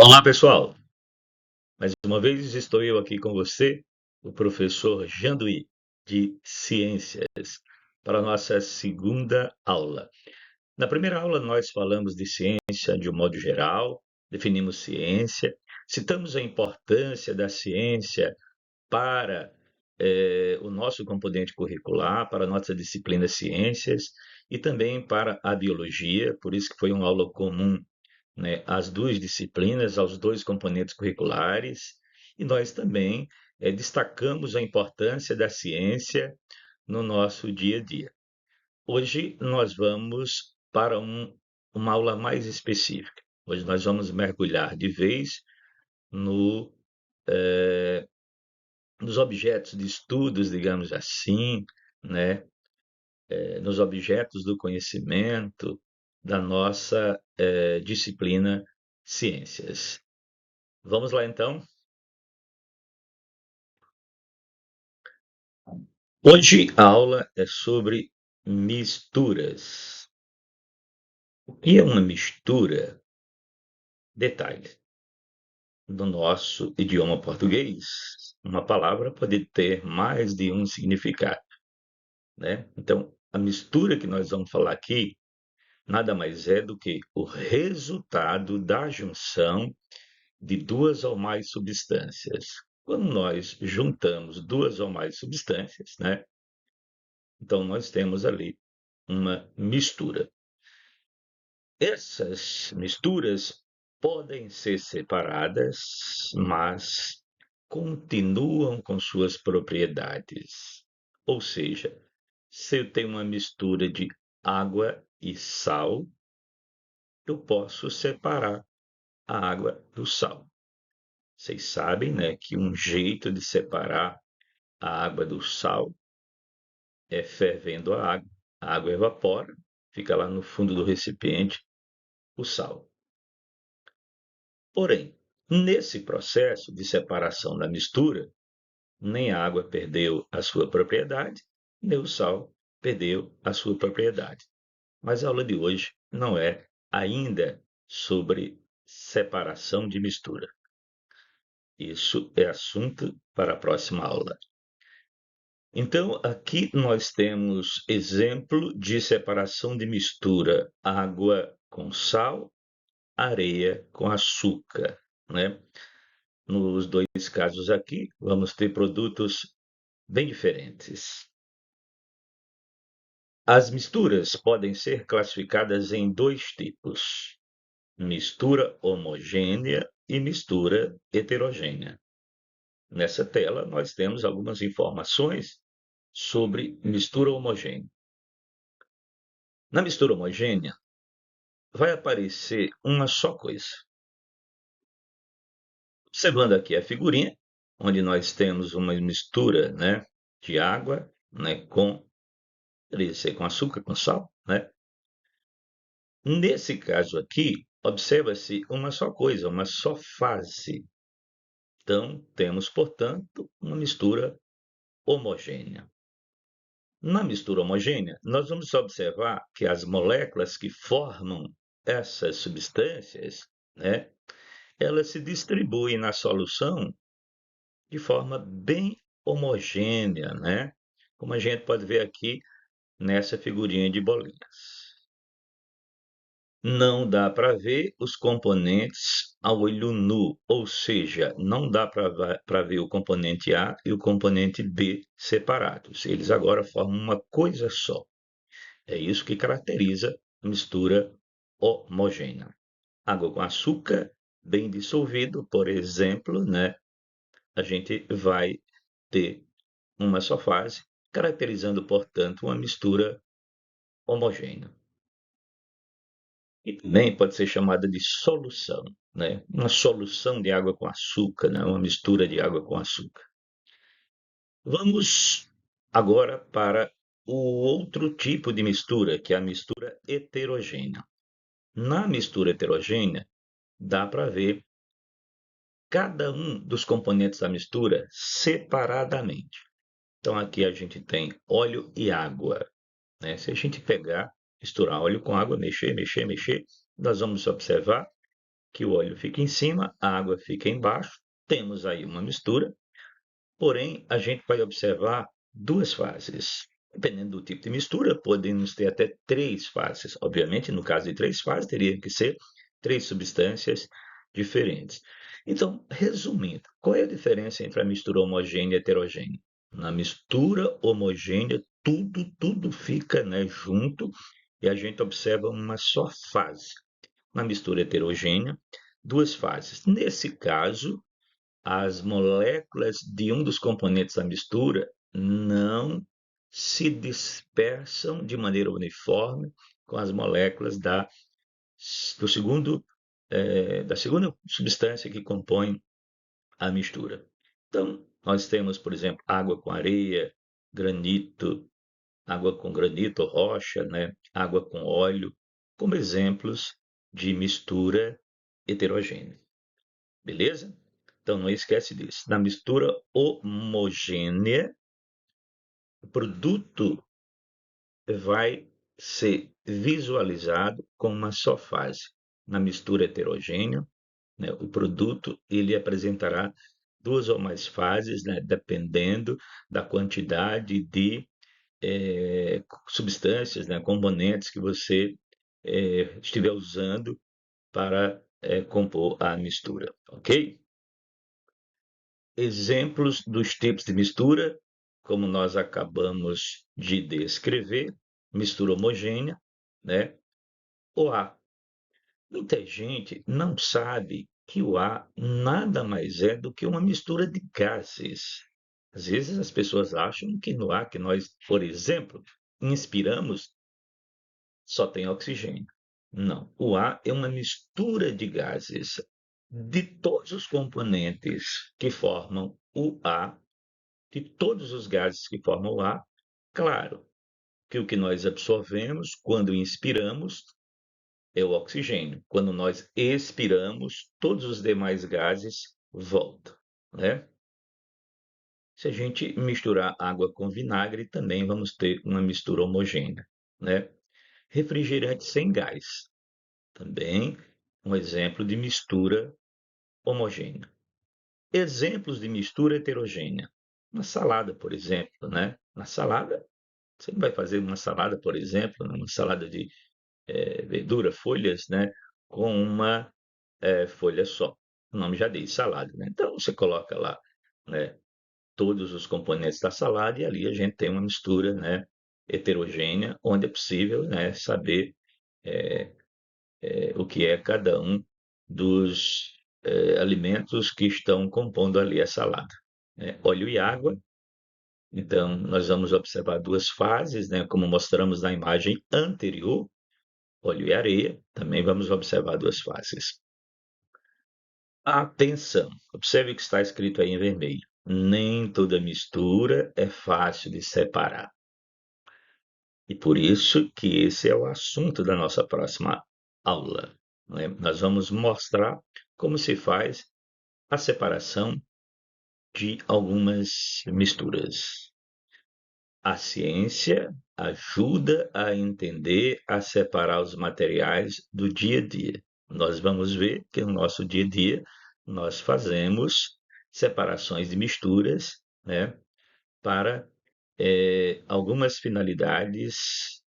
Olá, pessoal! Mais uma vez estou eu aqui com você, o professor Janduí, de Ciências, para a nossa segunda aula. Na primeira aula, nós falamos de ciência de um modo geral, definimos ciência, citamos a importância da ciência para o nosso componente curricular, para a nossa disciplina Ciências e também para a biologia, por isso que foi uma aula comum, né, às duas disciplinas, aos dois componentes curriculares, e nós também destacamos a importância da ciência no nosso dia a dia. Hoje nós vamos para uma aula mais específica. Hoje nós vamos mergulhar de vez no, nos objetos de estudos, digamos assim, né, nos objetos do conhecimento da nossa disciplina Ciências. Vamos lá então. Hoje a aula é sobre misturas. O que é uma mistura? Detalhe. No nosso idioma português, uma palavra pode ter mais de um significado, né? Então, a mistura que nós vamos falar aqui nada mais é do que o resultado da junção de duas ou mais substâncias. Quando nós juntamos duas ou mais substâncias, né? Então nós temos ali uma mistura. Essas misturas podem ser separadas, mas continuam com suas propriedades. Ou seja, se eu tenho uma mistura de água e sal, eu posso separar a água do sal. Vocês sabem, né, que um jeito de separar a água do sal é fervendo a água evapora, fica lá no fundo do recipiente o sal. Porém, nesse processo de separação da mistura, nem a água perdeu a sua propriedade, nem o sal perdeu a sua propriedade. Mas a aula de hoje não é ainda sobre separação de mistura. Isso é assunto para a próxima aula. Então, aqui nós temos exemplo de separação de mistura: água com sal, areia com açúcar, né? Nos dois casos aqui, vamos ter produtos bem diferentes. As misturas podem ser classificadas em dois tipos: mistura homogênea e mistura heterogênea. Nessa tela, nós temos algumas informações sobre mistura homogênea. Na mistura homogênea, vai aparecer uma só coisa. Observando aqui a figurinha, onde nós temos uma mistura, né, de água, né, poderia ser com açúcar, com sal, né? Nesse caso aqui, observa-se uma só coisa, uma só fase. Então, temos, portanto, uma mistura homogênea. Na mistura homogênea, nós vamos observar que as moléculas que formam essas substâncias, né, elas se distribuem na solução de forma bem homogênea, né? Como a gente pode ver aqui nessa figurinha de bolinhas. Não dá para ver os componentes a olho nu, ou seja, não dá para ver o componente A e o componente B separados. Eles agora formam uma coisa só. É isso que caracteriza a mistura homogênea. Água com açúcar bem dissolvido, por exemplo, né? A gente vai ter uma só fase, caracterizando, portanto, uma mistura homogênea. E também pode ser chamada de solução, né? Uma solução de água com açúcar, né? Uma mistura de água com açúcar. Vamos agora para o outro tipo de mistura, que é a mistura heterogênea. Na mistura heterogênea, dá para ver cada um dos componentes da mistura separadamente. Então, aqui a gente tem óleo e água, né? Se a gente pegar, misturar óleo com água, mexer, mexer, mexer, nós vamos observar que o óleo fica em cima, a água fica embaixo. Temos aí uma mistura, porém a gente vai observar duas fases. Dependendo do tipo de mistura, podemos ter até três fases. Obviamente, no caso de três fases, teria que ser três substâncias diferentes. Então, resumindo, qual é a diferença entre a mistura homogênea e heterogênea? Na mistura homogênea, tudo fica, né, junto e a gente observa uma só fase. Na mistura heterogênea, duas fases. Nesse caso, as moléculas de um dos componentes da mistura não se dispersam de maneira uniforme com as moléculas do segundo, da segunda substância que compõe a mistura. Então, nós temos, por exemplo, água com areia, granito, água com granito, rocha, né? Água com óleo, como exemplos de mistura heterogênea. Beleza? Então, não esquece disso. Na mistura homogênea, o produto vai ser visualizado com uma só fase. Na mistura heterogênea, né, o produto ele apresentará duas ou mais fases, né, dependendo da quantidade de substâncias, né, componentes que você estiver usando para compor a mistura, ok? Exemplos dos tipos de mistura, como nós acabamos de descrever, mistura homogênea, né? O ar. Muita gente não sabe que o ar nada mais é do que uma mistura de gases. Às vezes as pessoas acham que no ar que nós, por exemplo, inspiramos só tem oxigênio. Não, o ar é uma mistura de gases. De todos os componentes que formam o ar, de todos os gases que formam o ar, claro que o que nós absorvemos quando inspiramos é o oxigênio. Quando nós expiramos, todos os demais gases voltam, né? Se a gente misturar água com vinagre, também vamos ter uma mistura homogênea, né? Refrigerante sem gás, também um exemplo de mistura homogênea. Exemplos de mistura heterogênea. Na salada, por exemplo, né? Na salada, você não vai fazer uma salada, por exemplo, né? Uma salada de verdura, folhas, né? Com uma folha só. O nome já diz, salada, né? Então, você coloca lá, né, todos os componentes da salada e ali a gente tem uma mistura, né, heterogênea, onde é possível, né, saber o que é cada um dos alimentos que estão compondo ali a salada, né? Óleo e água. Então, nós vamos observar duas fases, né, como mostramos na imagem anterior, óleo e areia. Também vamos observar duas fases. Atenção, observe o que está escrito aí em vermelho. Nem toda mistura é fácil de separar. E por isso que esse é o assunto da nossa próxima aula, né? Nós vamos mostrar como se faz a separação de algumas misturas. A ciência ajuda a entender, a separar os materiais do dia a dia. Nós vamos ver que no nosso dia a dia nós fazemos separações de misturas, né, para algumas finalidades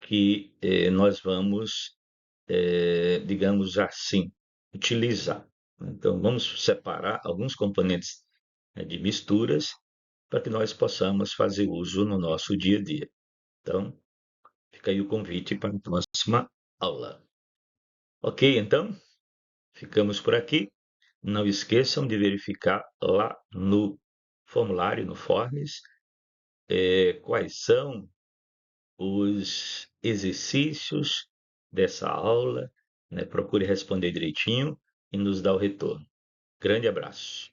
que nós vamos, digamos assim, utilizar. Então, vamos separar alguns componentes, né, de misturas para que nós possamos fazer uso no nosso dia a dia. Então, fica aí o convite para a próxima aula. Ok, então, ficamos por aqui. Não esqueçam de verificar lá no formulário, no Forms, quais são os exercícios dessa aula, né? Procure responder direitinho e nos dar o retorno. Grande abraço.